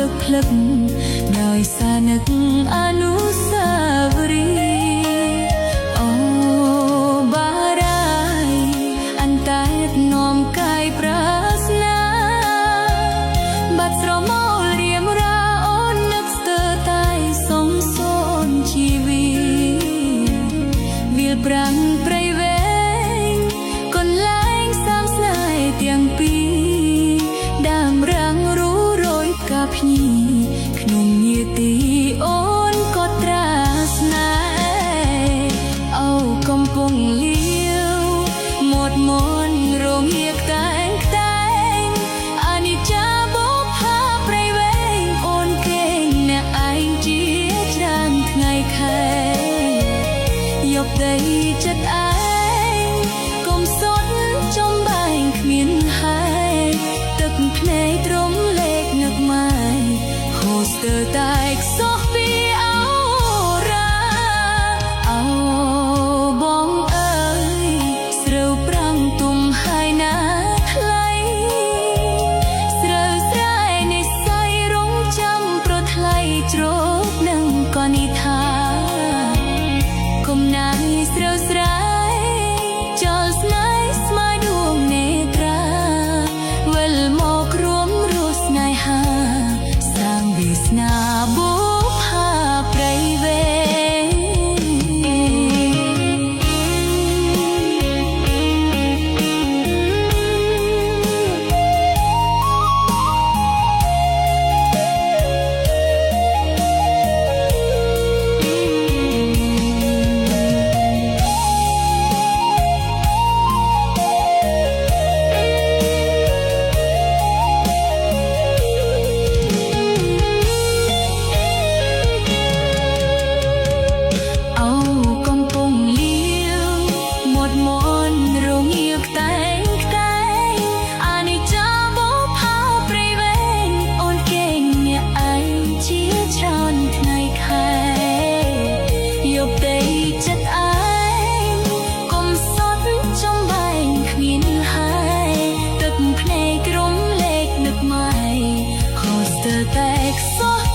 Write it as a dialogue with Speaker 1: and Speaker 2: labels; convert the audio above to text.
Speaker 1: លុកភ្លឹកដោយសារនឹកអនុស្សាវរីយ៍អូបារាយអន្តែនាំកាយប្រាស្នាបាត់ស្រមោលរៀមរាអូននឹកស្ទើរតែសងសូនជីវិតវាលប្រាំងព្រៃវែងកន្លែងសាងស្នេហ៍ទាំងពីរដើមរាំងរូរយផ្កាភ្ញីក្នុងនាទីអូនក៏ត្រាស្នេហ៍អូកំពុងលាវមាត់មន់រងាកតែងតែងអនិច្ចាបុប្ផាព្រៃវែងអូនគេងអ្នកឯងជាច្រើនថ្ងៃខែយកដីចិត្តឯងកុំសុទ្ធចំបែងគ្មានហើយទឹកភ្នែកទ្រំលេខនឹកម៉ែហូរស្ទើរតែខ្សោះពីអូរាអូបងអើយស្រូវប្រាំងទុំហើយណាថ្លៃស្រូវស្រែនៃស័យរងចាំប្រថ្លៃជ្រកនឹងក៏និថាគុំណាយស្រូវស្រែចោលស្នេហ៍ស្មាយដួងនេត្រាវិលមករួមរស់ស្នេហាសាងវាសនាបុប្ផាព្រៃវែងតែខ្សោះ